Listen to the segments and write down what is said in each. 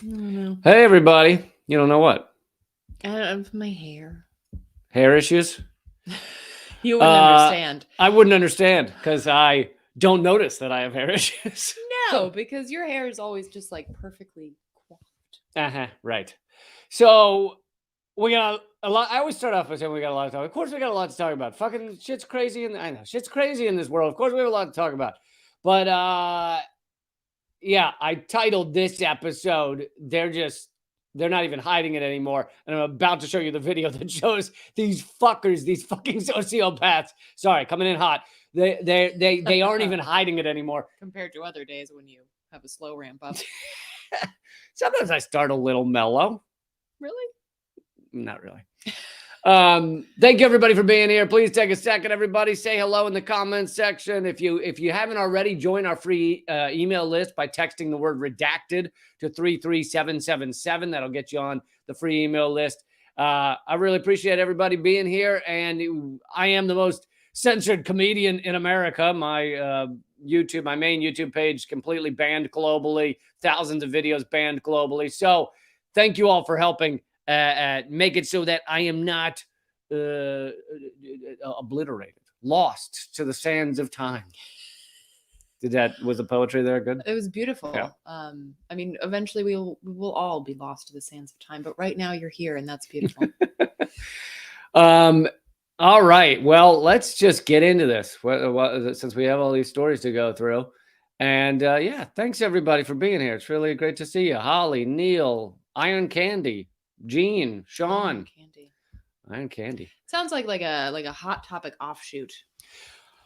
No. Hey, everybody. You don't know what? I have my hair. Hair issues? You wouldn't understand. I wouldn't understand because I don't notice that I have hair issues. No, because your hair is always just like perfectly coiffed. Right. So we got a lot. I always start off by saying we got a lot to talk. Of course, we got a lot to talk about. Fucking shit's crazy, and I know shit's crazy in this world. Of course, we have a lot to talk about. But yeah, I titled this episode. They're not even hiding it anymore. And I'm about to show you the video that shows these fuckers, these fucking sociopaths. Sorry, coming in hot. They aren't even hiding it anymore. Compared to other days when you have a slow ramp up. Sometimes I start a little mellow. Really? Not really. Thank you everybody for being here. Please take a second, everybody. Say hello in the comments section. If you haven't already, join our free email list by texting the word redacted to 33777. That'll get you on the free email list. I really appreciate everybody being here, and I am the most censored comedian in America. My my main YouTube page, completely banned globally. Thousands of videos banned globally. So thank you all for helping make it so that I am not obliterated, lost to the sands of time. Was the poetry there good? It was beautiful. Yeah. I mean, eventually we will all be lost to the sands of time, but right now you're here, and that's beautiful. All right. Well, let's just get into this since we have all these stories to go through. And yeah, thanks everybody for being here. It's really great to see you. Holly, Neil, Iron Candy, Gene, Sean. Iron Candy. Sounds like a Hot Topic offshoot.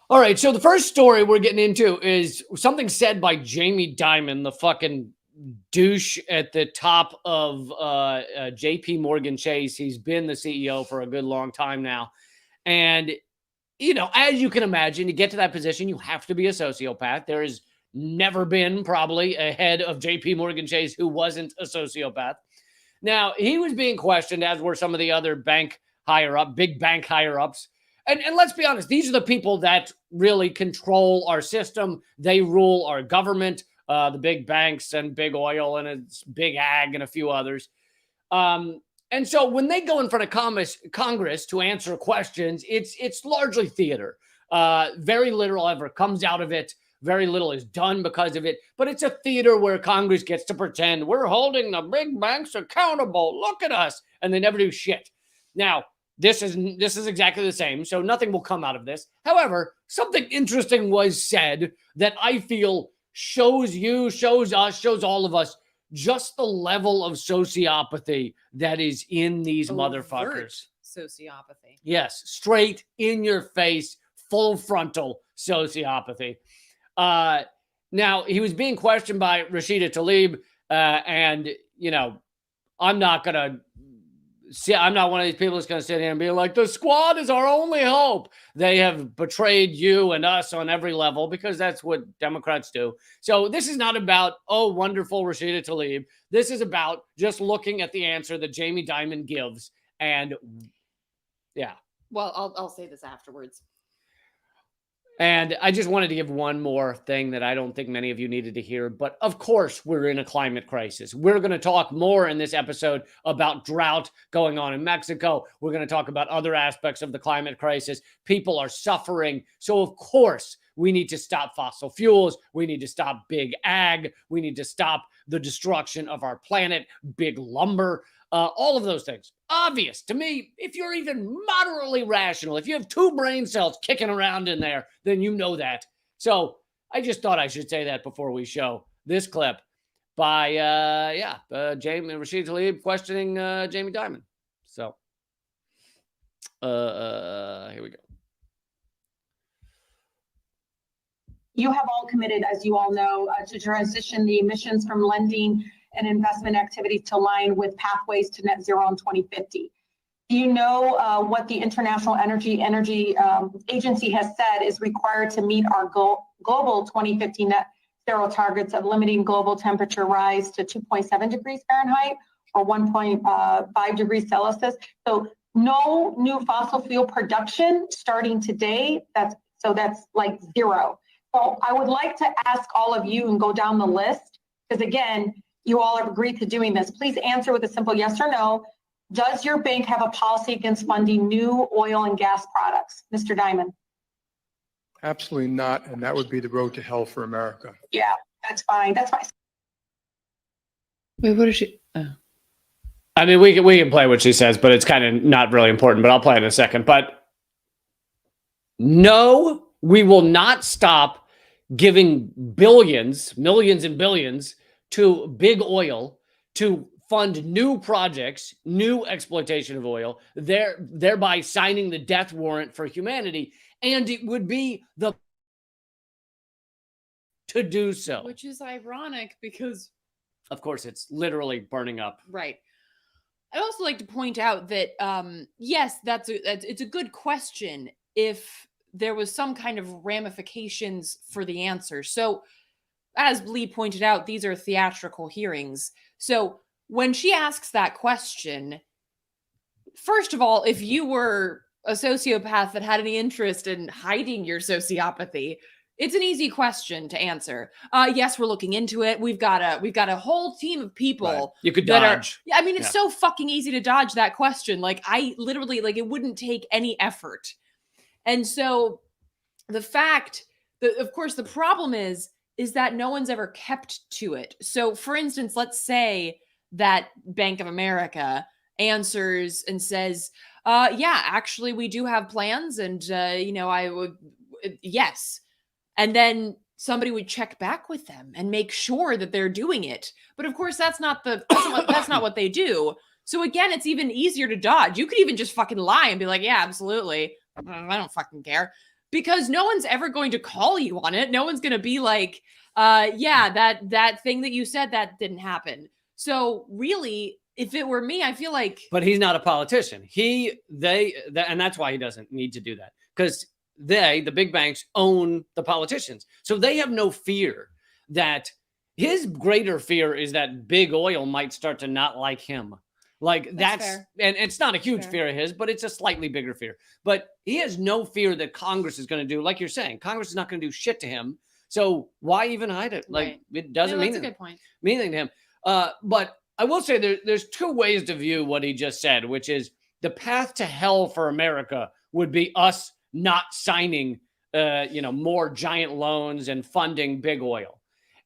All right, so the first story we're getting into is something said by Jamie Dimon, the fucking douche at the top of JP Morgan Chase. He's been the CEO for a good long time now. And, you know, as you can imagine, to get to that position, you have to be a sociopath. There has never been probably a head of JP Morgan Chase who wasn't a sociopath. Now, he was being questioned, as were some of the other big bank higher ups. And let's be honest, these are the people that really control our system. They rule our government, the big banks and big oil and it's big ag and a few others. And so when they go in front of Congress to answer questions, it's largely theater. Very little ever comes out of it. Very little is done because of it. But it's a theater where Congress gets to pretend we're holding the big banks accountable. Look at us. And they never do shit. Now, this is exactly the same, so nothing will come out of this. However, something interesting was said that I feel shows us, shows all of us just the level of sociopathy that is in these motherfuckers. Sociopathy. Yes, straight in your face, full frontal sociopathy. Now, he was being questioned by Rashida Tlaib, and, you know, I'm not one of these people that's going to sit here and be like, the squad is our only hope. They have betrayed you and us on every level because that's what Democrats do. So this is not about, oh, wonderful Rashida Tlaib. This is about just looking at the answer that Jamie Dimon gives. And yeah. Well, I'll say this afterwards. And I just wanted to give one more thing that I don't think many of you needed to hear. But of course, we're in a climate crisis. We're going to talk more in this episode about drought going on in Mexico. We're going to talk about other aspects of the climate crisis. People are suffering. So, of course, we need to stop fossil fuels. We need to stop big ag. We need to stop the destruction of our planet, big lumber. All of those things. Obvious to me, if you're even moderately rational, if you have 2 brain cells kicking around in there, then you know that. So I just thought I should say that before we show this clip by, Rashida Tlaib questioning Jamie Dimon. So here we go. You have all committed, as you all know, to transition the emissions from lending and investment activities to align with pathways to net zero in 2050. Do you know what the International Energy Agency has said is required to meet our global 2050 net zero targets of limiting global temperature rise to 2.7 degrees Fahrenheit or 1.5 degrees Celsius? So no new fossil fuel production starting today. That's like zero. So I would like to ask all of you and go down the list, because again, you all have agreed to doing this. Please answer with a simple yes or no. Does your bank have a policy against funding new oil and gas products? Mr. Diamond? Absolutely not, and that would be the road to hell for America. Yeah, that's fine. That's fine. Wait, what is she? I mean, we can play what she says, but it's kind of not really important, but I'll play it in a second. But no, we will not stop giving billions, millions and billions to big oil to fund new projects, new exploitation of oil, thereby signing the death warrant for humanity. And it would be the to do so. Which is ironic because, of course, it's literally burning up. right. I'd also like to point out that, yes, it's a good question if there was some kind of ramifications for the answer. So, as Lee pointed out, these are theatrical hearings. So, when she asks that question, first of all, if you were a sociopath that had any interest in hiding your sociopathy, it's an easy question to answer. Yes, we're looking into it. We've got a whole team of people. Right. You could that dodge. I mean, it's so fucking easy to dodge that question. Like, I literally, like, it wouldn't take any effort. And so the fact that, of course, the problem is that no one's ever kept to it. So, for instance, let's say that Bank of America answers and says, yeah, actually, we do have plans. And, I would, yes. And then somebody would check back with them and make sure that they're doing it. But of course, that's not what they do. So again, it's even easier to dodge. You could even just fucking lie and be like, yeah, absolutely. I don't fucking care. Because no one's ever going to call you on it. No one's going to be like, yeah, that thing that you said, that didn't happen. So really, if it were me, I feel like. But he's not a politician. And that's why he doesn't need to do that. Because the big banks, own the politicians. So they have no fear that his greater fear is that big oil might start to not like him. Like that's and it's not a huge fear of his, but it's a slightly bigger fear. But he has no fear that Congress is going to do, like you're saying, Congress is not going to do shit to him. So why even hide it? Like it doesn't mean that's a good point. Mean anything to him. But I will say there's two ways to view what he just said, which is the path to hell for America would be us not signing, more giant loans and funding big oil.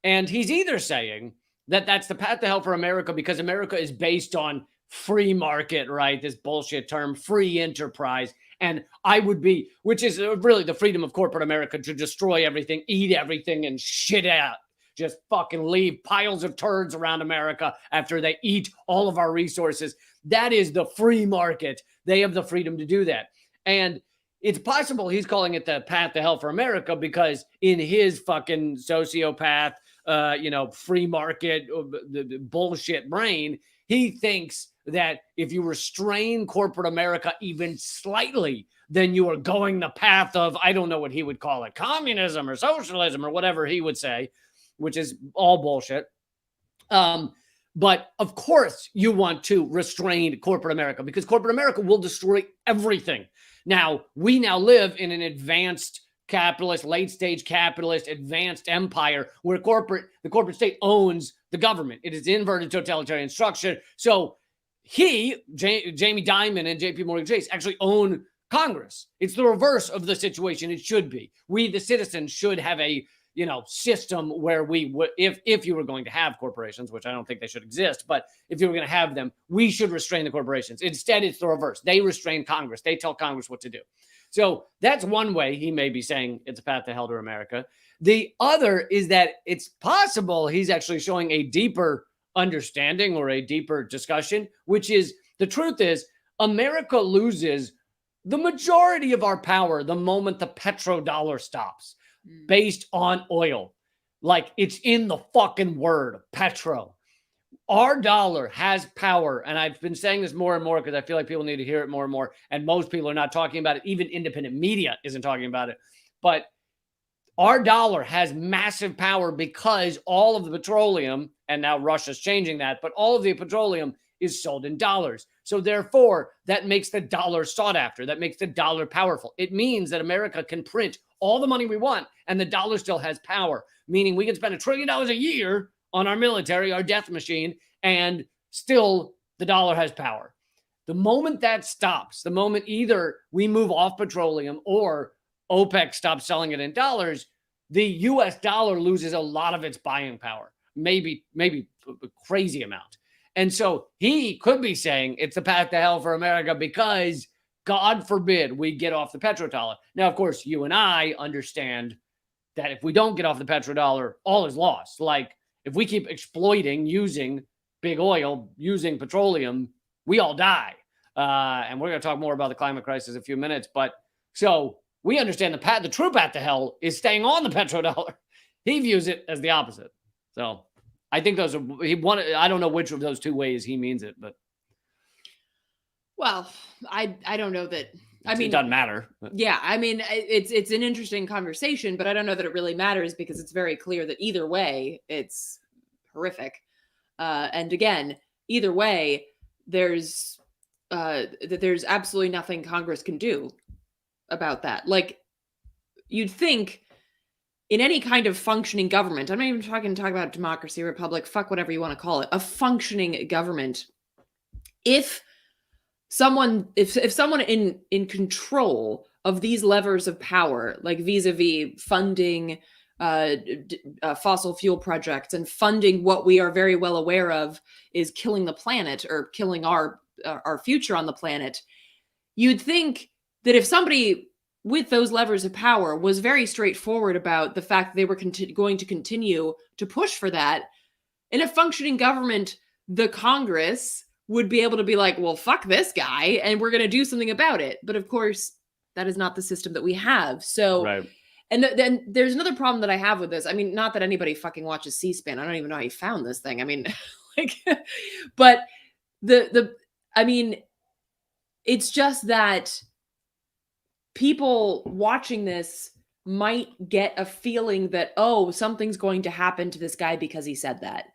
And he's either saying that that's the path to hell for America because America is based on free market, right? This bullshit term, free enterprise. And I would be, which is really the freedom of corporate America to destroy everything, eat everything, and shit out. Just fucking leave piles of turds around America after they eat all of our resources. That is the free market. They have the freedom to do that. And it's possible he's calling it the path to hell for America because in his fucking sociopath, free market, the bullshit brain, he thinks that if you restrain corporate America even slightly, then you are going the path of, I don't know what he would call it, communism or socialism or whatever he would say, which is all bullshit. But of course you want to restrain corporate America because corporate America will destroy everything. Now, we now live in an advanced capitalist, late stage capitalist, advanced empire where the corporate state owns the government. It is inverted totalitarian structure. So Jamie Dimon and JP Morgan Chase actually own Congress. It's the reverse of the situation it should be. We, the citizens, should have a system where we would, if you were going to have corporations, which I don't think they should exist, but if you were going to have them, we should restrain the corporations. Instead, it's the reverse. They restrain Congress. They tell Congress what to do. So that's one way he may be saying it's a path to hell to America. The other is that it's possible he's actually showing a deeper understanding or a deeper discussion, which is the truth is America loses the majority of our power the moment the petrodollar stops. Based on oil. Like it's in the fucking word, petro. Our dollar has power. And I've been saying this more and more because I feel like people need to hear it more and more. And most people are not talking about it. Even independent media isn't talking about it. But our dollar has massive power because all of the petroleum, and now Russia's changing that, but all of the petroleum is sold in dollars. So therefore, that makes the dollar sought after. That makes the dollar powerful. It means that America can print all the money we want and the dollar still has power, meaning we can spend $1 trillion a year on our military, our death machine, and still the dollar has power. The moment that stops, the moment either we move off petroleum or OPEC stops selling it in dollars, the US dollar loses a lot of its buying power, maybe a crazy amount. And so he could be saying it's the path to hell for America because God forbid we get off the petrodollar. Now, of course, you and I understand that if we don't get off the petrodollar, all is lost. Like if we keep exploiting, using big oil, using petroleum, we all die. And we're going to talk more about the climate crisis in a few minutes. But so we understand the true path to hell is staying on the petrodollar. He views it as the opposite. So I think those are, I don't know which of those two ways he means it, but. Well, I don't know that. I mean, it doesn't matter. Yeah, I mean, it's an interesting conversation, but I don't know that it really matters because it's very clear that either way, it's horrific. And again, either way, there's absolutely nothing Congress can do about that. Like, you'd think in any kind of functioning government, I'm not even talking about democracy, republic, fuck whatever you want to call it, a functioning government, if someone in control of these levers of power, like vis-a-vis funding fossil fuel projects and funding what we are very well aware of is killing the planet or killing our future on the planet, you'd think that if somebody with those levers of power was very straightforward about the fact that they were going to continue to push for that, in a functioning government, the Congress would be able to be like, well, fuck this guy, and we're going to do something about it. But of course, that is not the system that we have. So, right. And then there's another problem that I have with this. I mean, not that anybody fucking watches C-SPAN. I don't even know how you found this thing. I mean, like, but I mean, it's just that people watching this might get a feeling that, oh, something's going to happen to this guy because he said that.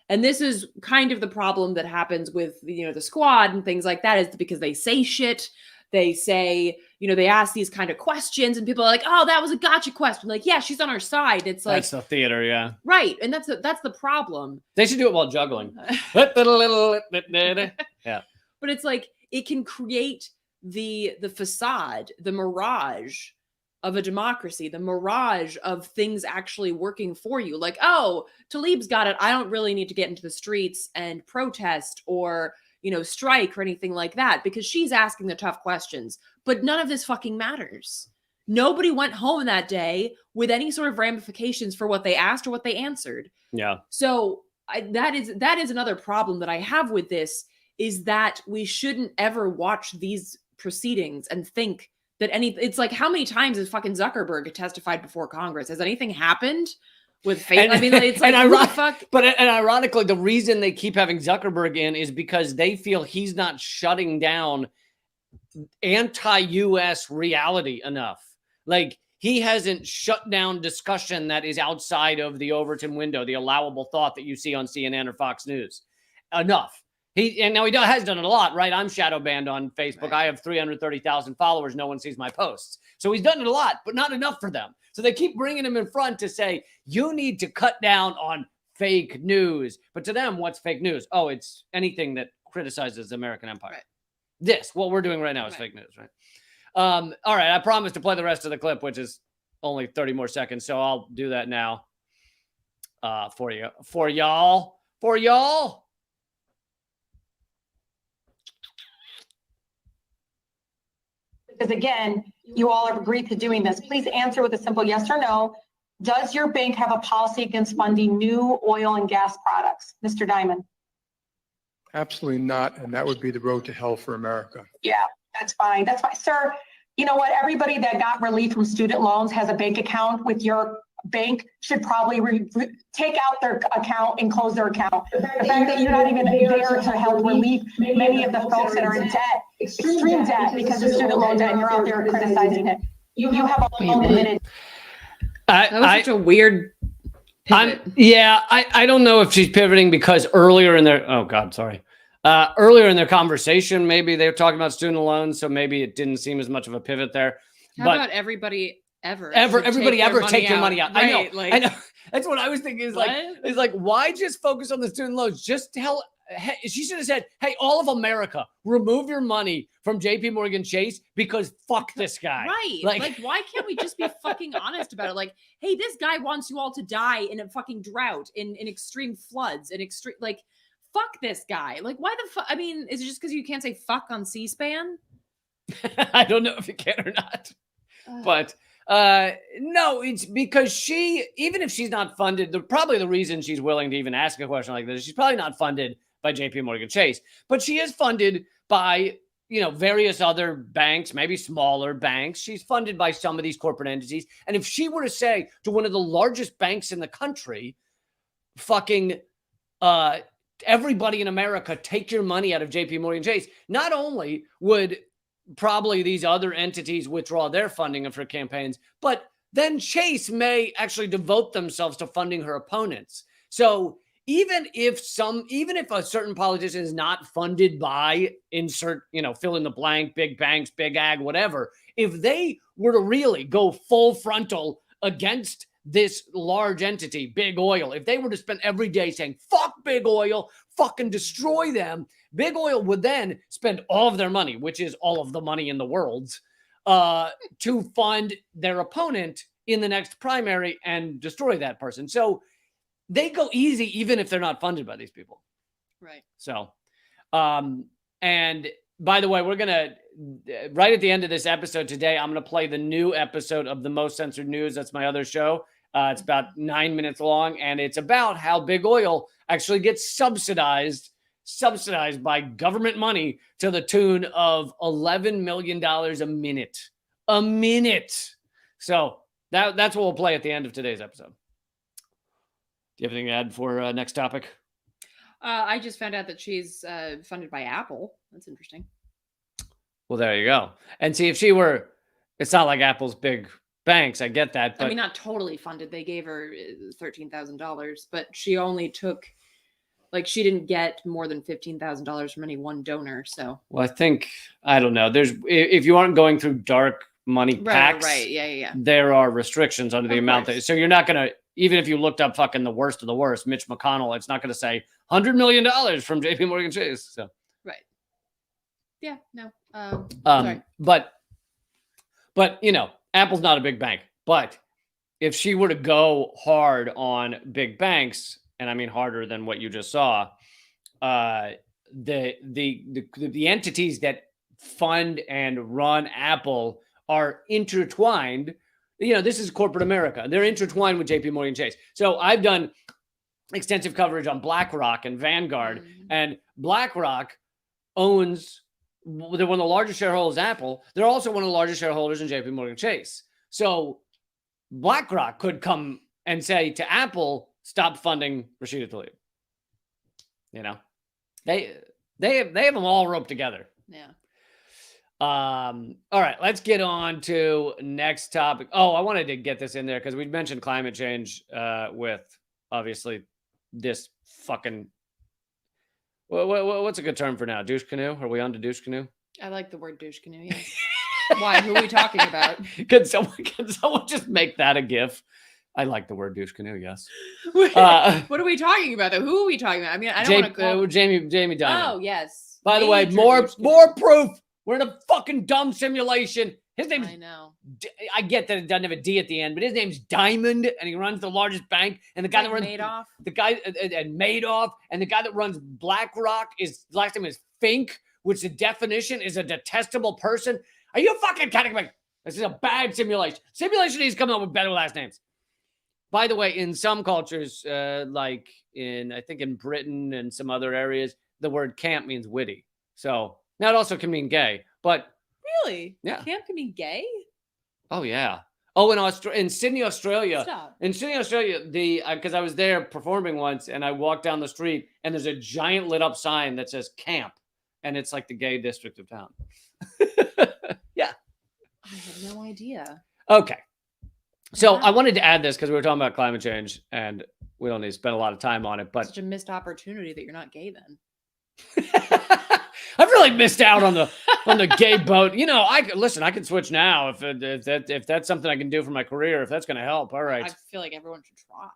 And this is kind of the problem that happens with, the squad and things like that, is because they say shit. They say, they ask these kind of questions and people are like, oh, that was a gotcha question. Like, yeah, she's on our side. It's like, that's the theater. Yeah. Right. And that's the problem. They should do it while juggling. Yeah. But it's like, it can create the facade, the mirage of a democracy, the mirage of things actually working for you. Like, oh, Tlaib's got it. I don't really need to get into the streets and protest or, strike or anything like that because she's asking the tough questions. But none of this fucking matters. Nobody went home that day with any sort of ramifications for what they asked or what they answered. Yeah. So that is another problem that I have with this, is that we shouldn't ever watch these proceedings and think that it's like, how many times has fucking Zuckerberg testified before Congress? Has anything happened with Facebook? I mean, it's like, who the fuck? But ironically, the reason they keep having Zuckerberg in is because they feel he's not shutting down anti-US reality enough. Like, he hasn't shut down discussion that is outside of the Overton window, the allowable thought that you see on CNN or Fox News enough. Has done it a lot, right? I'm shadow banned on Facebook. Right. I have 330,000 followers. No one sees my posts. So he's done it a lot, but not enough for them. So they keep bringing him in front to say, you need to cut down on fake news. But to them, what's fake news? Oh, it's anything that criticizes the American empire. Right. What we're doing right now is fake news, right? All right. I promised to play the rest of the clip, which is only 30 more seconds. So I'll do that now for y'all. Because again, you all have agreed to doing this. Please answer with a simple yes or no. Does your bank have a policy against funding new oil and gas products? Mr. Diamond? Absolutely not. And that would be the road to hell for America. Yeah, that's fine. That's fine. Sir, you know what? Everybody that got relief from student loans has a bank account with your bank should probably take out their account and close their account. The fact that you're not even there to help relieve many of the folks that are in debt, extreme debt because of student loan debt, and you're out there criticizing it. You have all admitted. That was such a weird pivot. I don't know if she's pivoting because earlier in their conversation, maybe they were talking about student loans, so maybe it didn't seem as much of a pivot there. How about everybody everybody take your money out? Right, I know. That's what I was thinking. Is What? like, why just focus on the student loans? Just tell. She should have said, "Hey, all of America, remove your money from J.P. Morgan Chase because fuck this guy." Right. Like, why can't we just be fucking honest about it? Like, hey, this guy wants you all to die in a fucking drought, in extreme floods, in extreme, like, fuck this guy. Like, why the fuck? I mean, is it just because you can't say fuck on C-SPAN? I don't know if you can or not, but no, it's because she, even if she's not funded, probably the reason she's willing to even ask a question like this, she's probably not funded by JP Morgan Chase, but she is funded by, various other banks, maybe smaller banks. She's funded by some of these corporate entities. And if she were to say to one of the largest banks in the country, fucking everybody in America, take your money out of JP Morgan Chase, not only would probably these other entities withdraw their funding of her campaigns, but then Chase may actually devote themselves to funding her opponents. So even if a certain politician is not funded by insert, fill in the blank, big banks, big ag, whatever, if they were to really go full frontal against this large entity, big oil, if they were to spend every day saying, fuck big oil, fucking destroy them, big oil would then spend all of their money, which is all of the money in the world, to fund their opponent in the next primary and destroy that person. So they go easy even if they're not funded by these people. Right. So, and by the way, we're going to, right at the end of this episode today, I'm going to play the new episode of The Most Censored News. That's my other show. It's about 9 minutes long, and it's about how big oil actually gets subsidized by government money to the tune of $11 million a minute. A minute. So that's what we'll play at the end of today's episode. Do you have anything to add for next topic? I just found out that she's funded by Apple. That's interesting. Well, there you go. And see, if she were, it's not like Apple's big banks. I get that. But I mean, not totally funded. They gave her $13,000, but she only took, she didn't get more than $15,000 from any one donor. So, well, I don't know. If you aren't going through dark money packs, right, yeah. There are restrictions under the amount course. so you're not going to, even if you looked up fucking the worst of the worst, Mitch McConnell, it's not going to say $100 million from JP Morgan Chase. So, right. Yeah, no. Sorry. But Apple's not a big bank, but if she were to go hard on big banks, and I mean harder than what you just saw, the entities that fund and run Apple are intertwined. This is corporate America. They're intertwined with JP Morgan Chase. So I've done extensive coverage on BlackRock and Vanguard, and BlackRock owns, they're one of the largest shareholders of Apple. They're also one of the largest shareholders in JP Morgan Chase. So BlackRock could come and say to Apple, stop funding Rashida Tlaib. They have them all roped together. Yeah. All right, let's get on to next topic. Oh, I wanted to get this in there because we mentioned climate change with obviously this fucking, what's a good term for now? Douche canoe? Are we on to douche canoe? I like the word douche canoe, yes. Why? Who are we talking about? Can someone just make that a GIF? I like the word douche canoe, yes. What are we talking about, though? Who are we talking about? I mean, I don't want to call... Jamie Dimon. Oh, yes. By the way, more proof. We're in a fucking dumb simulation. His name's... I know. I get that it doesn't have a D at the end, but his name's Diamond, and he runs the largest bank. And the guy that runs... Madoff. The guy... And Madoff. And the guy that runs BlackRock, his last name is Fink, which the definition is a detestable person. Are you fucking kidding me? This is a bad simulation. Simulation needs to come up with better last names. By the way, in some cultures, like I think in Britain and some other areas, the word camp means witty. So now it also can mean gay, but really? Yeah. Camp can be gay? Oh yeah. Oh, in Sydney, Australia. Stop. In Sydney, Australia, because I was there performing once, and I walked down the street, and there's a giant lit up sign that says camp, and it's like the gay district of town. Yeah. I had no idea. Okay. So Wow. I wanted to add this because we were talking about climate change, and we don't need to spend a lot of time on it. But Such a missed opportunity that you're not gay then. I've really missed out on the on the gay boat. You know, I can switch now if that's something I can do for my career. If that's going to help, all right. I feel like everyone should try.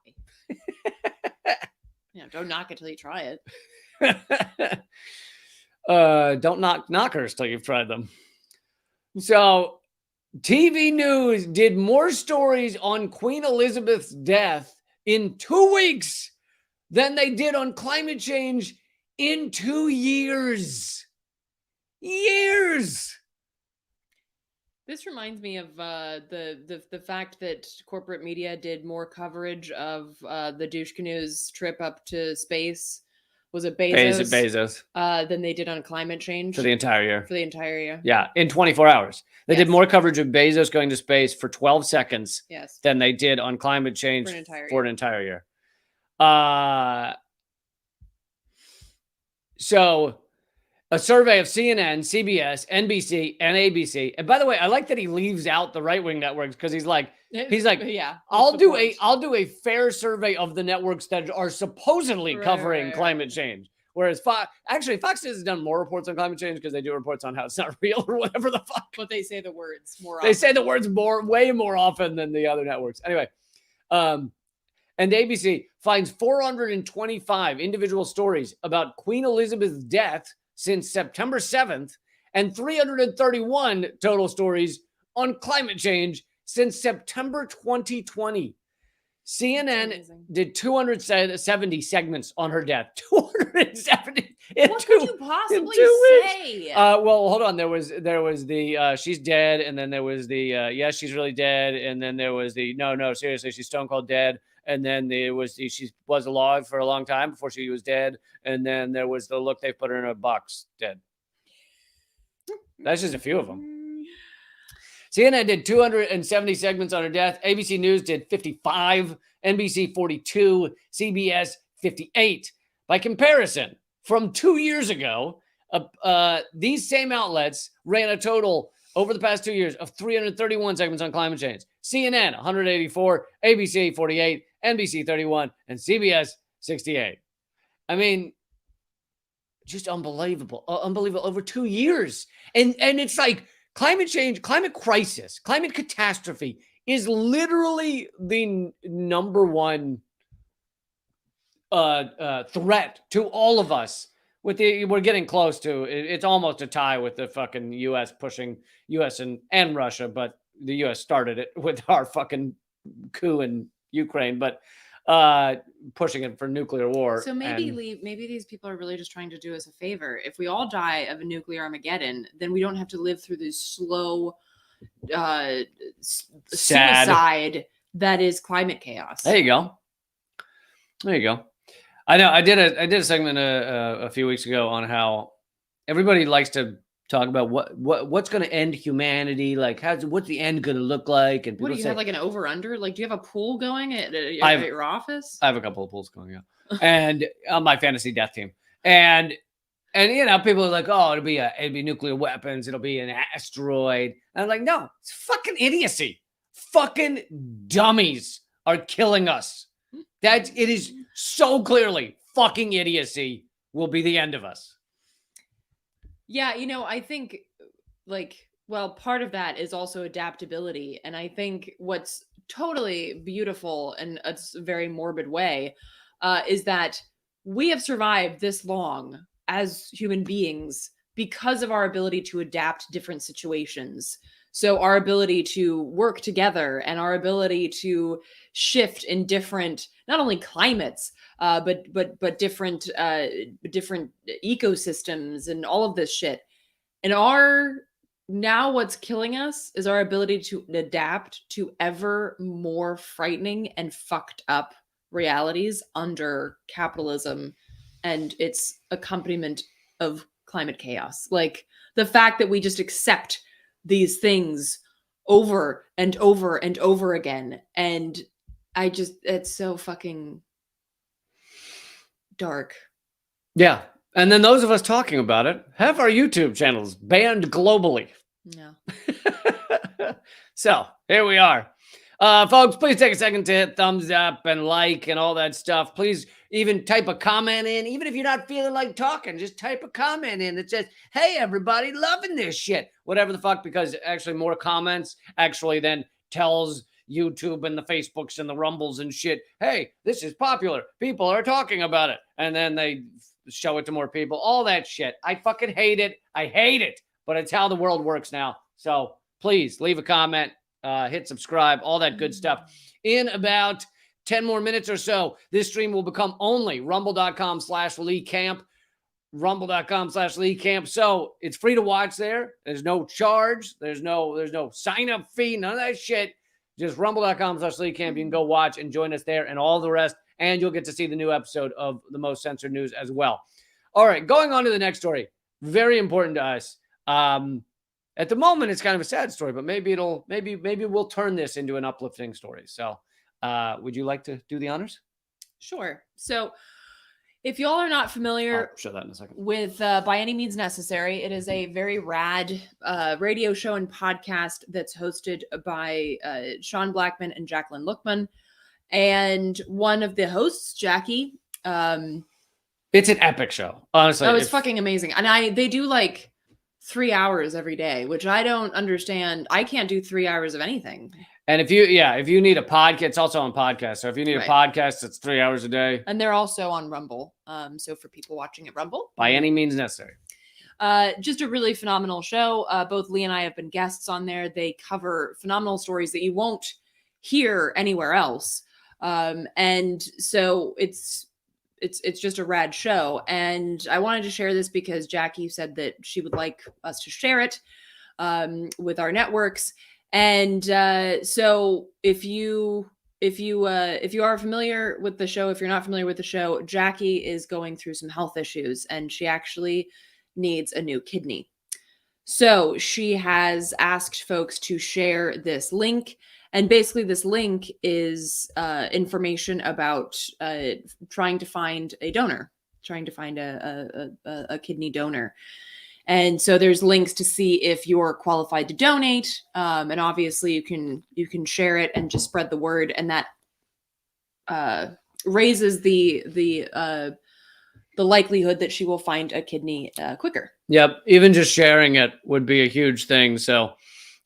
Don't knock it till you try it. Don't knock knockers till you've tried them. So, TV News did more stories on Queen Elizabeth's death in 2 weeks than they did on climate change in 2 years. Years. This reminds me of the fact that corporate media did more coverage of the douche canoe's trip up to space. Was it Bezos? Bezos. Than they did on climate change For the entire year. For the entire year. Yeah, in 24 hours. They Yes. did more coverage of Bezos going to space for 12 seconds Yes. than they did on climate change For an entire an entire year. So a survey of CNN, CBS, NBC, and ABC. And by the way, I like that he leaves out the right-wing networks because he's like, yeah. I'll do a fair survey of the networks that are supposedly covering Right. climate change. Whereas Fox News has done more reports on climate change because they do reports on how it's not real or whatever the fuck. But they say the words more They say the words way more often than the other networks. Anyway, and ABC finds 425 individual stories about Queen Elizabeth's death since September 7th and 331 total stories on climate change since September 2020. CNN did 270 segments on her death. 270. What could you possibly say? Well, hold on. There was the she's dead, and then there was the yes, she's really dead, and then there was the no, seriously, she's stone cold dead, and then there was the she was alive for a long time before she was dead, and then there was the look, they put her in a box dead. That's just a few of them. CNN did 270 segments on her death. ABC News did 55, NBC 42, CBS 58. By comparison, from 2 years ago, these same outlets ran a total over the past 2 years of 331 segments on climate change. CNN 184, ABC 48, NBC 31, and CBS 68. I mean, just unbelievable. Unbelievable over 2 years. And it's like, climate change, climate crisis, climate catastrophe is literally the number one threat to all of us. We're getting close to it's almost a tie with the fucking U.S. pushing U.S. and Russia, but the U.S. started it with our fucking coup in Ukraine, but pushing it for nuclear war. So maybe these people are really just trying to do us a favor. If we all die of a nuclear Armageddon, then we don't have to live through this slow suicide that is climate chaos. There you go. I know. I did a segment a few weeks ago on how everybody likes to talk about what's going to end humanity, like what's the end going to look like, and What do you have, like an over under? Like, do you have a pool going at your office? I have a couple of pools going, yeah, and on my fantasy death team, and you know, people are like, oh, it'll be nuclear weapons, it'll be an asteroid. And I'm like, no, it's fucking idiocy. Fucking dummies are killing us. It is so clearly fucking idiocy will be the end of us. Yeah, you know, I think part of that is also adaptability. And I think what's totally beautiful in a very morbid way is that we have survived this long as human beings because of our ability to adapt to different situations. So our ability to work together and our ability to shift in different, not only climates, but different ecosystems and all of this shit. And now what's killing us is our ability to adapt to ever more frightening and fucked up realities under capitalism and its accompaniment of climate chaos. Like the fact that we just accept these things over and over and over again. And it's so fucking dark. Yeah. And then those of us talking about it have our YouTube channels banned globally. Yeah. So here we are. Folks, please take a second to hit thumbs up and like and all that stuff. Please even type a comment in, even if you're not feeling like talking, just type a comment in that says, hey, everybody, loving this shit, whatever the fuck, because actually more comments actually then tells YouTube and the Facebooks and the Rumbles and shit, hey, this is popular. People are talking about it. And then they show it to more people, all that shit. I fucking hate it. I hate it, but it's how the world works now. So please leave a comment, hit subscribe, all that good stuff. In about 10 more minutes or so, this stream will become only rumble.com/Lee Camp, rumble.com/Lee Camp. So it's free to watch there. There's no charge. There's no sign up fee, none of that shit. Just rumble.com/Lee Camp. You can go watch and join us there and all the rest. And you'll get to see the new episode of The Most Censored News as well. All right, going on to the next story. Very important to us. At the moment, it's kind of a sad story, but maybe we'll turn this into an uplifting story. So would you like to do the honors? Sure. So if y'all are not familiar I'll show that in a second. with By Any Means Necessary, it is a very rad radio show and podcast that's hosted by Sean Blackman and Jacqueline Lookman. And one of the hosts, Jackie, It's an epic show, honestly. it's fucking amazing. And they do like 3 hours every day, which I don't understand. I can't do 3 hours of anything. And if you need a podcast, it's also on podcast. So if you need Right. a podcast, it's 3 hours a day. And they're also on Rumble. So for people watching at Rumble, By Any Means Necessary. just a really phenomenal show. Both Lee and I have been guests on there. They cover phenomenal stories that you won't hear anywhere else. And so it's just a rad show. And I wanted to share this because Jackie said that she would like us to share it with our networks. And so if you are familiar with the show, if you're not familiar with the show, Jackie is going through some health issues and she actually needs a new kidney. So she has asked folks to share this link. And basically this link is information about trying to find a donor, trying to find a kidney donor. And so there's links to see if you're qualified to donate. And obviously you can share it and just spread the word. And that raises the likelihood that she will find a kidney quicker. Yep. Even just sharing it would be a huge thing. So,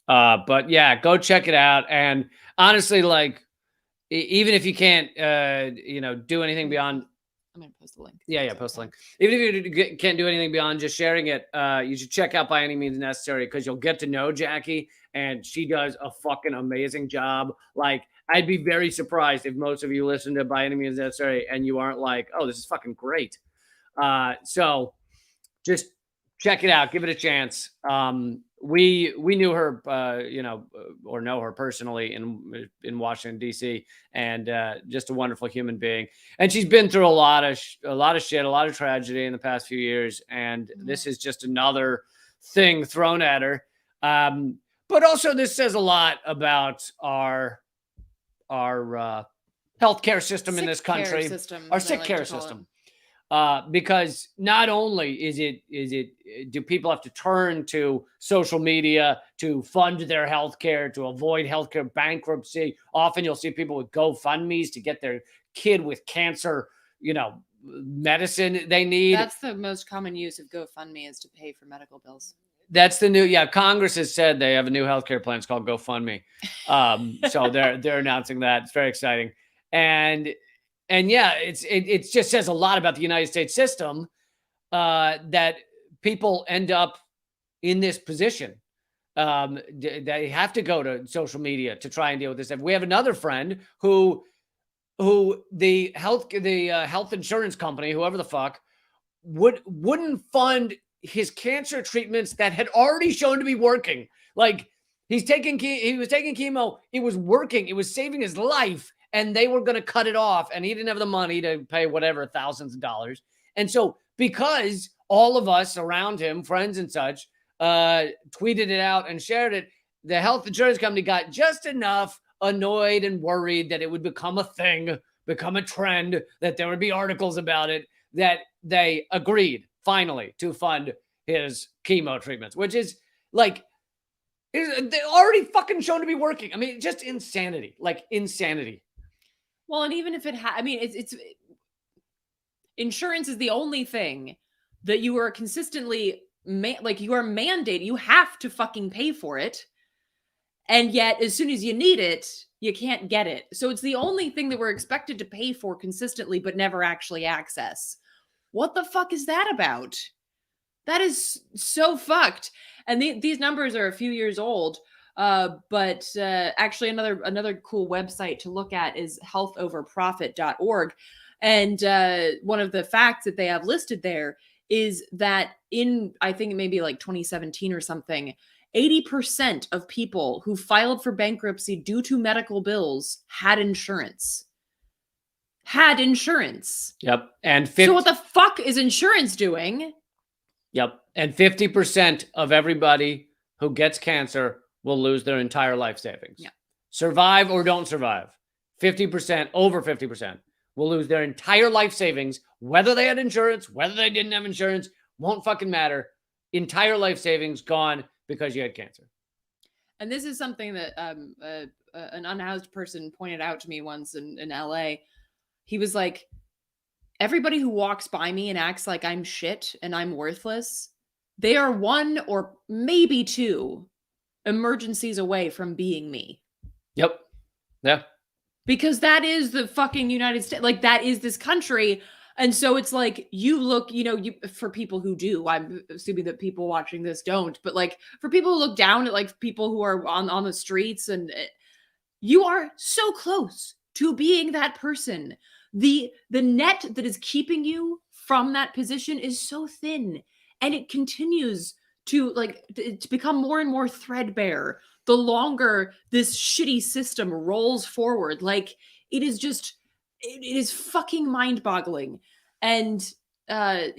but yeah, go check it out. And honestly, like, even if you can't, do anything beyond, I'm going to post the link. yeah, post the link. Even if you can't do anything beyond just sharing it, you should check out By Any Means Necessary, because you'll get to know Jackie, and she does a fucking amazing job. Like, I'd be very surprised if most of you listen to By Any Means Necessary and you aren't like, oh, this is fucking great. So just check it out. Give it a chance. We knew her, or know her personally in Washington, D.C., and just a wonderful human being. And she's been through a lot of shit, a lot of tragedy in the past few years. And this is just another thing thrown at her. But also this says a lot about our healthcare system in this country, our sick care system. Because not only do people have to turn to social media to fund their healthcare, to avoid healthcare bankruptcy. Often you'll see people with GoFundMes to get their kid with cancer, medicine they need. That's the most common use of GoFundMe, is to pay for medical bills. That's the new, Congress has said they have a new healthcare plan. It's called GoFundMe. So they're announcing that. It's very exciting. And yeah, it just says a lot about the United States system, that people end up in this position. They have to go to social media to try and deal with this. We have another friend who the health insurance company, whoever the fuck, wouldn't fund his cancer treatments that had already shown to be working. Like, he was taking chemo, it was working, it was saving his life. And they were going to cut it off, and he didn't have the money to pay whatever, thousands of dollars. And so, because all of us around him, friends and such, tweeted it out and shared it, the health insurance company got just enough annoyed and worried that it would become a thing, become a trend, that there would be articles about it, that they agreed finally to fund his chemo treatments, which is like, they're already fucking shown to be working. I mean, just insanity, like insanity. Well, and even if it it's insurance is the only thing that you are consistently like you are mandated. You have to fucking pay for it. And yet, as soon as you need it, you can't get it. So it's the only thing that we're expected to pay for consistently, but never actually access. What the fuck is that about? That is so fucked. And these numbers are a few years old. But actually, another cool website to look at is healthoverprofit.org. And one of the facts that they have listed there is that in, I think maybe like 2017 or something, 80% of people who filed for bankruptcy due to medical bills had insurance. Yep. And So what the fuck is insurance doing? Yep. And 50% of everybody who gets cancer will lose their entire life savings. Yeah. Survive or don't survive. 50%, over 50% will lose their entire life savings, whether they had insurance, whether they didn't have insurance, won't fucking matter. Entire life savings gone because you had cancer. And this is something that an unhoused person pointed out to me once in LA. He was like, everybody who walks by me and acts like I'm shit and I'm worthless, they are one or maybe two emergencies away from being me. Yep. Yeah. Because that is the fucking United States. Like, that is this country. And so it's like, you look, for people who do, I'm assuming that people watching this don't, but like for people who look down at like people who are on the streets, and you are so close to being that person. The net that is keeping you from that position is so thin, and it continues to become more and more threadbare the longer this shitty system rolls forward. Like, it is fucking mind-boggling. And sorry,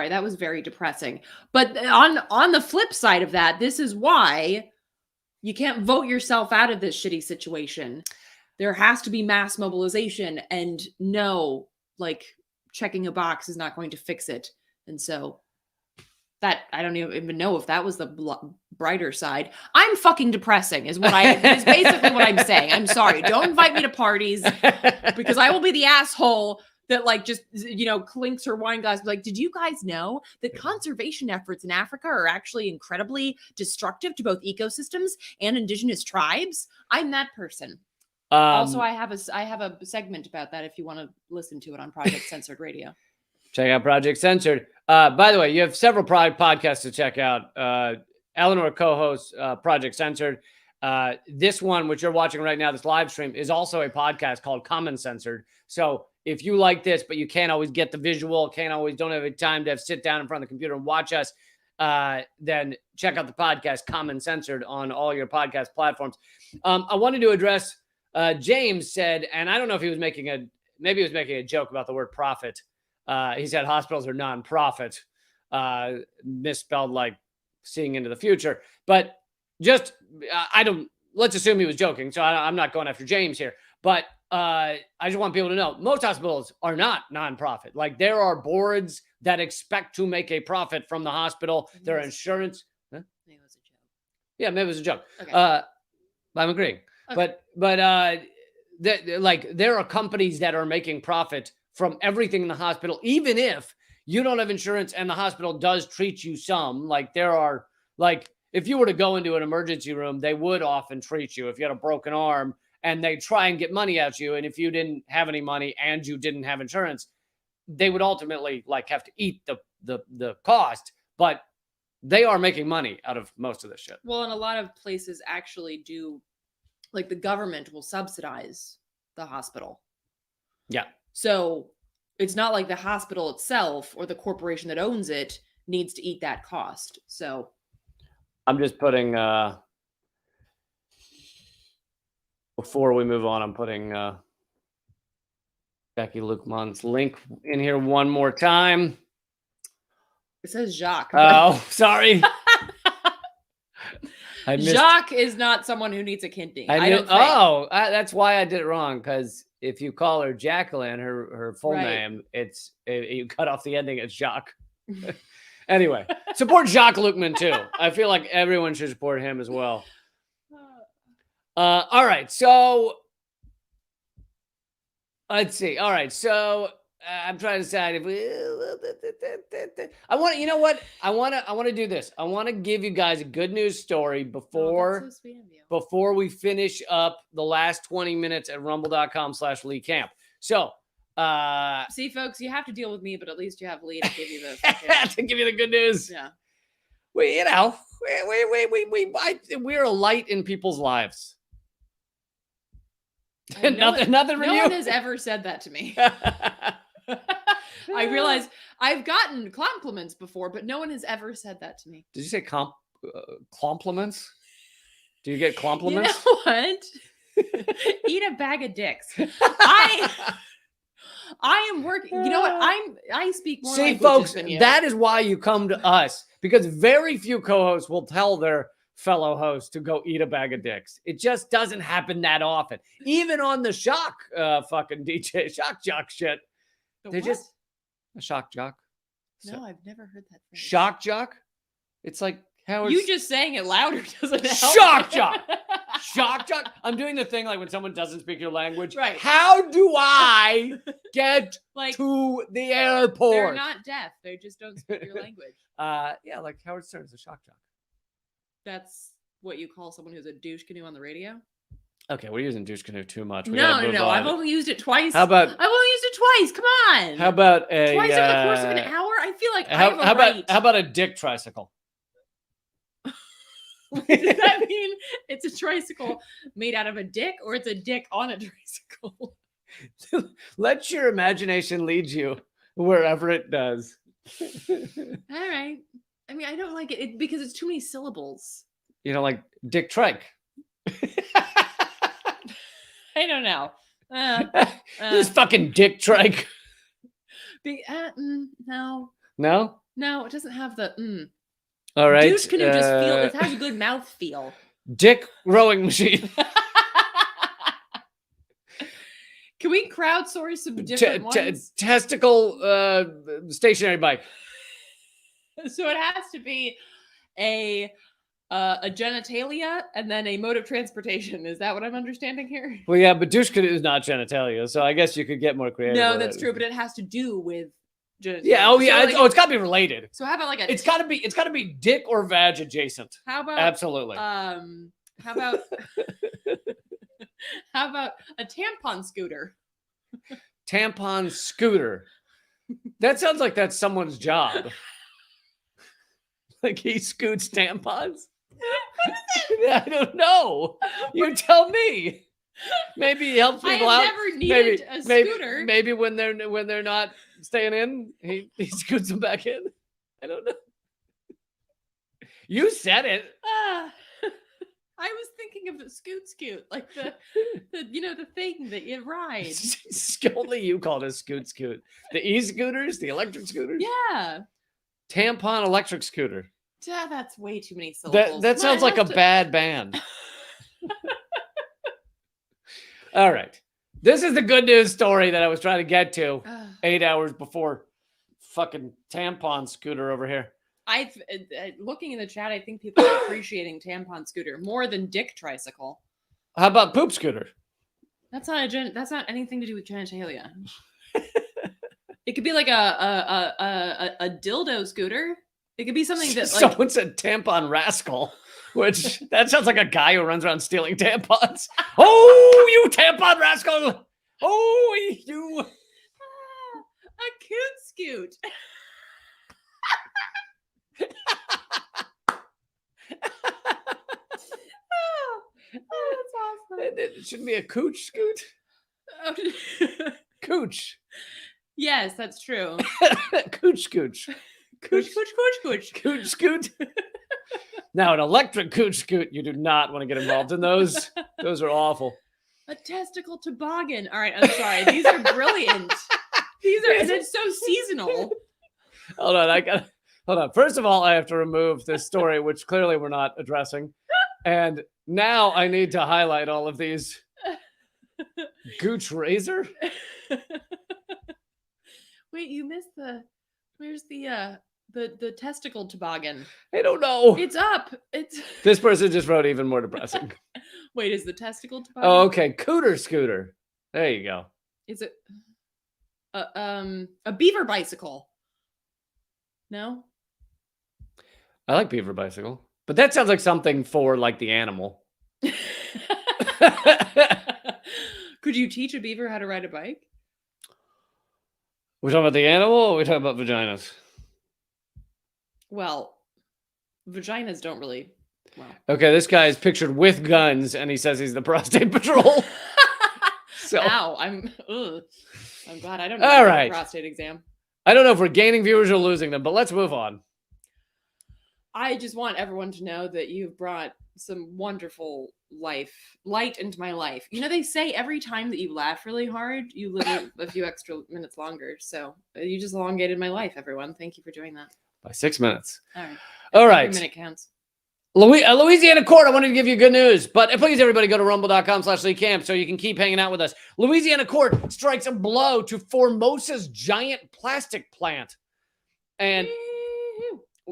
that was very depressing. But on the flip side of that, this is why you can't vote yourself out of this shitty situation. There has to be mass mobilization, and no, like, checking a box is not going to fix it. And so that, I don't even know if that was the brighter side. I'm fucking depressing is basically what I'm saying. I'm sorry. Don't invite me to parties, because I will be the asshole that like just, clinks her wine glass. Like, did you guys know that conservation efforts in Africa are actually incredibly destructive to both ecosystems and indigenous tribes? I'm that person. Also, I have a segment about that if you want to listen to it on Project Censored Radio. Check out Project Censored. By the way, you have several podcasts to check out. Eleanor co-hosts Project Censored. This one, which you're watching right now, this live stream, is also a podcast called Common Censored. So if you like this, but you can't always get the visual, don't have time to sit down in front of the computer and watch us, then check out the podcast Common Censored on all your podcast platforms. I wanted to address, James said, and I don't know if he was making a joke about the word profit. He said hospitals are nonprofit, misspelled like seeing into the future. But just, let's assume he was joking. So I'm not going after James here. But I just want people to know, most hospitals are not nonprofit. Like, there are boards that expect to make a profit from the hospital. Their insurance. Huh? Maybe it was a joke. Yeah, maybe it was a joke. Okay. I'm agreeing. Okay. But there are companies that are making profit from everything in the hospital, even if you don't have insurance and the hospital does treat you some. Like, there are, like, if you were to go into an emergency room, they would often treat you if you had a broken arm, and they try and get money out you. And if you didn't have any money and you didn't have insurance, they would ultimately like have to eat the cost. But they are making money out of most of this shit. Well, and a lot of places actually do, like, the government will subsidize the hospital. Yeah. So it's not like the hospital itself or the corporation that owns it needs to eat that cost. So I'm just putting, before we move on, I'm putting Becky Lukemon's link in here one more time. It says Jacques. Oh, sorry. Jacques is not someone who needs a kidney. I don't think. Oh, that's why I did it wrong. Because if you call her Jacqueline, her full name, you cut off the ending. It's Jacques. Anyway, support Jacques Lukeman too. I feel like everyone should support him as well. All right, so let's see. All right, so I'm trying to decide if we. I want to. You know what? I want to do this. I want to give you guys a good news story Oh, before that's so sweet of you. before we finish up the last 20 minutes at rumble.com/Lee Camp. So, See, folks, you have to deal with me, but at least you have Lee to give you the to give you the good news, yeah. we, you know, we're a light in people's lives. Nothing from No you. one has ever said that to me. I realize I've gotten compliments before, but no one has ever said that to me. Did you say compliments? Do you get compliments? You know what? Eat a bag of dicks. I am working. You know what? I speak more See, languages folks, than you. that is why you come to us, because very few co-hosts will tell their fellow hosts to go eat a bag of dicks. It just doesn't happen that often. Even on the shock fucking DJ shock jock shit. The They're what? just a shock jock. So, No, I've never heard that phrase. shock jock? It's like how You just saying it louder doesn't help. Shock jock. Shock jock. I'm doing the thing like when someone doesn't speak your language. Right. How do I get Like to the they're airport? not deaf. They just don't speak your language. Yeah, like Howard Stern's a shock jock. That's what you call someone who's a douche canoe on the radio? Okay, we're using douche canoe too much. We No. gotta move on. I've only used it twice. How about I've only used it twice. Come on. how about a twice over the course of an hour? I feel like I how, have a how right. about how about a dick tricycle? Does that mean it's a tricycle made out of a dick, or it's a dick on a tricycle? Let your imagination lead you wherever it does. All right. I mean, I don't like it because it's too many syllables. You know, like Dick Trike. I don't know. This fucking Dick Trike. No, No? it doesn't have the. All right. Douche canoe just feel. It has a good mouth feel. Dick rowing machine. Can we crowdsource some different ones? Testicle stationary bike. So it has to be a genitalia and then a mode of transportation. Is that what I'm understanding here? Well, yeah, but douche canoe is not genitalia, so I guess you could get more creative. No, with that's it. true, but it has to do with genitalia. Yeah. Oh, yeah. So, like, It's got to be related. so how about like a? It's got to be dick or vag adjacent. How about Absolutely. How about how about a tampon scooter? Tampon scooter. That sounds like that's someone's job. Like he scoots tampons. I don't know. You tell me. Maybe he helps I people have out. never needed a scooter. Maybe when they're not staying in, he scoots them back in. I don't know. You said it. I was thinking of the scoot, like the the thing that you ride. Only you called it scoot. The e-scooters, the electric scooters. Yeah, Tampon electric scooter. that's way too many syllables. That sounds like a bad band. All right. This is the good news story that I was trying to get to 8 hours before fucking tampon scooter over here. I've looking in the chat. I think people are appreciating tampon scooter more than dick tricycle. How about poop scooter? That's not anything to do with genitalia. It could be like a dildo scooter. It could be something that like Someone said tampon rascal, which that sounds like a guy who runs around stealing tampons. Oh, you tampon rascal! Oh, you. a coot scoot. That's awesome. It shouldn't be a cooch scoot. Cooch. Yes, that's true. Cooch scooch. Cooch. Cooch scoot. Now, an electric cooch scoot, you do not want to get involved in those. Those are awful. A testicle toboggan. All right, I'm sorry. These are brilliant. It's so seasonal. Hold on. First of all, I have to remove this story, which clearly we're not addressing. And now I need to highlight all of these. Gooch razor? Wait, you missed where's the testicle toboggan? I don't know. It's up. This person just wrote even more depressing. Wait, is the testicle toboggan? Oh, okay. Cooter scooter. There you go. Is it? A beaver bicycle. No? I like beaver bicycle, but that sounds like something for like the animal. Could you teach a beaver how to ride a bike? We're talking about the animal or we're talking about vaginas? Well, vaginas don't really. Well. Okay, this guy is pictured with guns and he says he's the prostate patrol. So, Ow, I'm glad I don't know All about right. a prostate exam. I don't know if we're gaining viewers or losing them, but let's move on. I just want everyone to know that you've brought some wonderful light into my life. You know, they say every time that you laugh really hard, you live a few extra minutes longer. So you just elongated my life, everyone. Thank you for doing that. By 6 minutes. All right. All right. Every minute counts. Louisiana court, I wanted to give you good news, but please, everybody, go to rumble.com/LeeCamp so you can keep hanging out with us. Louisiana court strikes a blow to Formosa's giant plastic plant. And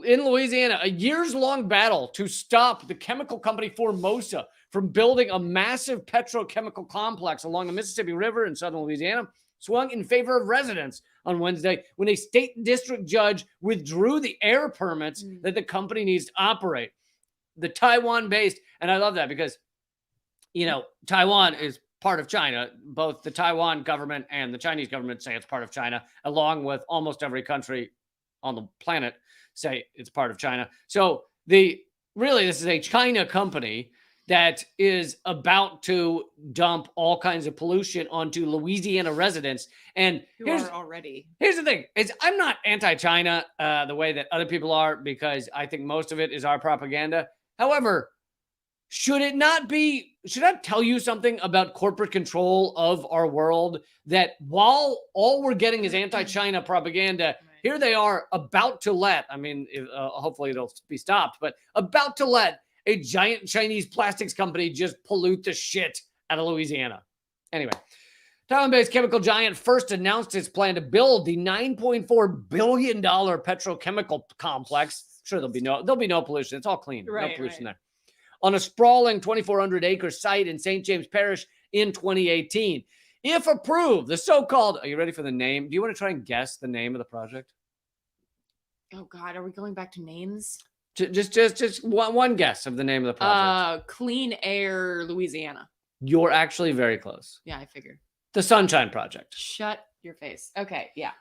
in Louisiana, a years-long battle to stop the chemical company Formosa from building a massive petrochemical complex along the Mississippi River in southern Louisiana swung in favor of residents on Wednesday when a state district judge withdrew the air permits that the company needs to operate. The Taiwan-based, and I love that because, you know, Taiwan is part of China. Both the Taiwan government and the Chinese government say it's part of China, along with almost every country on the planet say it's part of China. So this is a China company that is about to dump all kinds of pollution onto Louisiana residents. And here's the thing, is I'm not anti-China the way that other people are, because I think most of it is our propaganda. However, should I tell you something about corporate control of our world, that while all we're getting is anti-China propaganda, here they are about to let, hopefully it'll be stopped, but about to let a giant Chinese plastics company just pollute the shit out of Louisiana. Anyway, Taiwan-based chemical giant first announced its plan to build the $9.4 billion petrochemical complex. Sure, there'll be no pollution. It's all clean. No pollution there. On a sprawling 2,400-acre site in St. James Parish in 2018. If approved, the so-called, are you ready for the name? Do you want to try and guess the name of the project? Oh God, are we going back to names? Just one guess of the name of the project. Clean Air Louisiana. You're actually very close. Yeah, I figured. The Sunshine Project. Shut your face. Okay, yeah.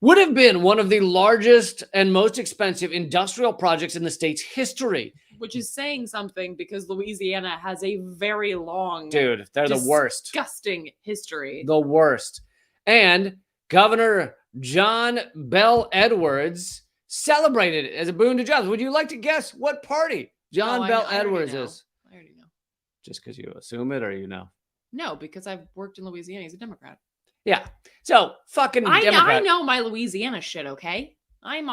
Would have been one of the largest and most expensive industrial projects in the state's history. Which is saying something, because Louisiana has a very long, dude, they're the worst, disgusting history. The worst. And Governor John Bell Edwards celebrated it as a boon to jobs. Would you like to guess what party John Bell Edwards is? I already know. Just because you assume it, or you know? No, because I've worked in Louisiana. He's a Democrat. Yeah. So fucking Democrat. I know my Louisiana shit, okay? I'm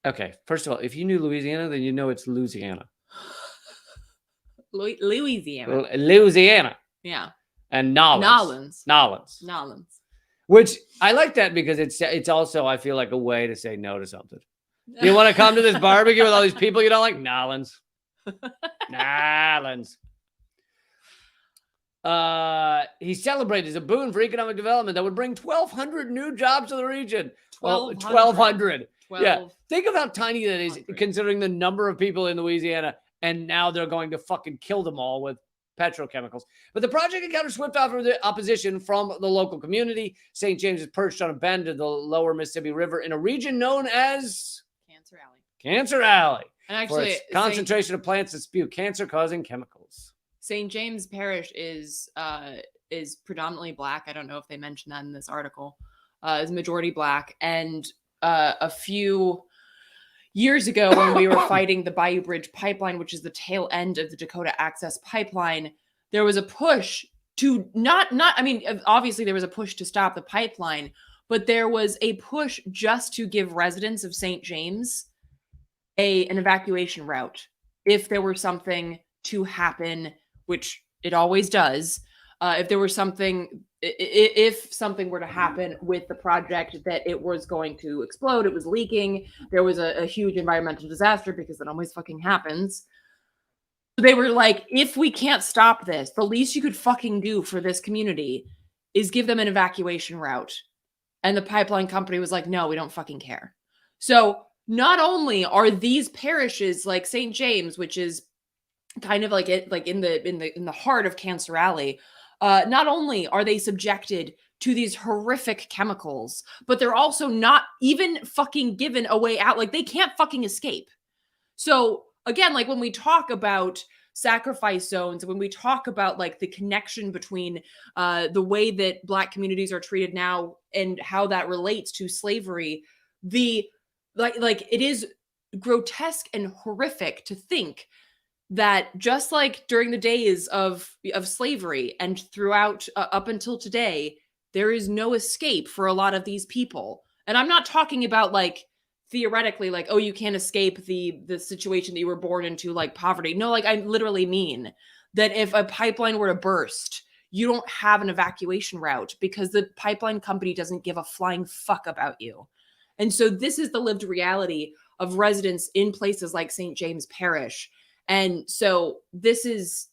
okay. First of all, if you knew Louisiana, then you know it's Louisiana. Louisiana. Louisiana. Yeah. And Nolens. Which I like that because it's also, I feel like, a way to say no to something. You want to come to this barbecue with all these people you don't like? Nolens. Nolens. He celebrated as a boon for economic development that would bring 1,200 new jobs to the region. 1,200. Yeah. Think of how tiny that is, considering the number of people in Louisiana, and now they're going to fucking kill them all with petrochemicals. But the project encountered swift opposition from the local community. St. James is perched on a bend of the lower Mississippi River in a region known as Cancer Alley. And actually, for its concentration of plants that spew cancer-causing chemicals. St. James Parish is predominantly Black. I don't know if they mentioned that in this article. Is majority Black. And a few years ago, when we were fighting the Bayou Bridge pipeline, which is the tail end of the Dakota Access Pipeline, there was a push to obviously there was a push to stop the pipeline, but there was a push just to give residents of St. James an evacuation route if there were something to happen, which it always does. If something were to happen with the project, that it was going to explode, it was leaking, there was a huge environmental disaster, because that always fucking happens. They were like, if we can't stop this, the least you could fucking do for this community is give them an evacuation route. And the pipeline company was like, no, we don't fucking care. So not only are these parishes like St. James, which is kind of like it, like in the heart of Cancer Alley, not only are they subjected to these horrific chemicals, but they're also not even fucking given a way out. Like they can't fucking escape. So again, like when we talk about sacrifice zones, when we talk about like the connection between the way that Black communities are treated now and how that relates to slavery, the like it is grotesque and horrific to think that just like during the days of slavery and throughout up until today, there is no escape for a lot of these people. And I'm not talking about like theoretically like, oh, you can't escape the situation that you were born into, like poverty. No, like I literally mean that if a pipeline were to burst, you don't have an evacuation route because the pipeline company doesn't give a flying fuck about you. And so this is the lived reality of residents in places like St. James Parish. And so this is,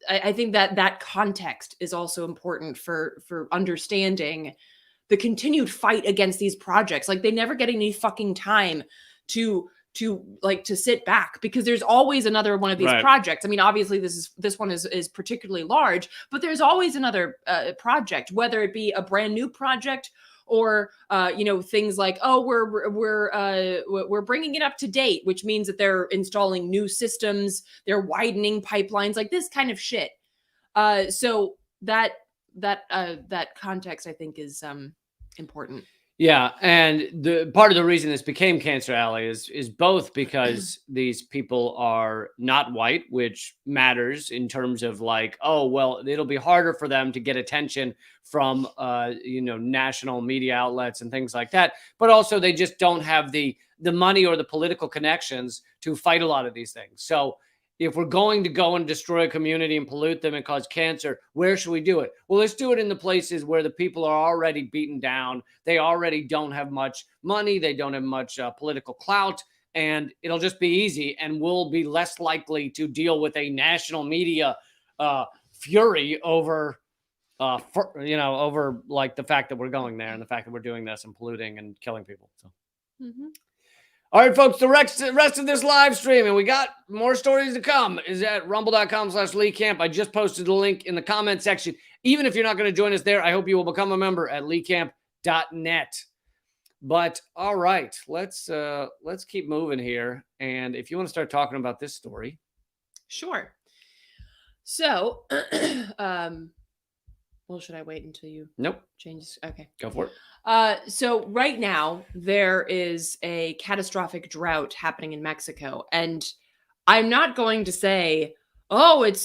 I think that that context is also important for understanding the continued fight against these projects. Like they never get any fucking time to sit back because there's always another one of these projects. I mean, obviously this one is particularly large, but there's always another project, whether it be a brand new project or things like, oh, we're bringing it up to date, which means that they're installing new systems, they're widening pipelines, like this kind of shit. So that context I think is important. Yeah, and the part of the reason this became Cancer Alley is both because these people are not white, which matters in terms of like, oh, well, it'll be harder for them to get attention from national media outlets and things like that. But also they just don't have the money or the political connections to fight a lot of these things. So if we're going to go and destroy a community and pollute them and cause cancer, where should we do it? Well, let's do it in the places where the people are already beaten down. They already don't have much money. They don't have much political clout, and it'll just be easy. And we'll be less likely to deal with a national media fury over like the fact that we're going there and the fact that we're doing this and polluting and killing people. So. Mm-hmm. All right, folks, the rest of this live stream, and we got more stories to come, is at rumble.com/LeeCamp. I just posted a link in the comment section. Even if you're not going to join us there, I hope you will become a member at LeeCamp.net. But all right, let's keep moving here. And if you want to start talking about this story. Sure. So, well, should I wait until you change? Okay. Go for it. So right now there is a catastrophic drought happening in Mexico, and I'm not going to say, oh, it's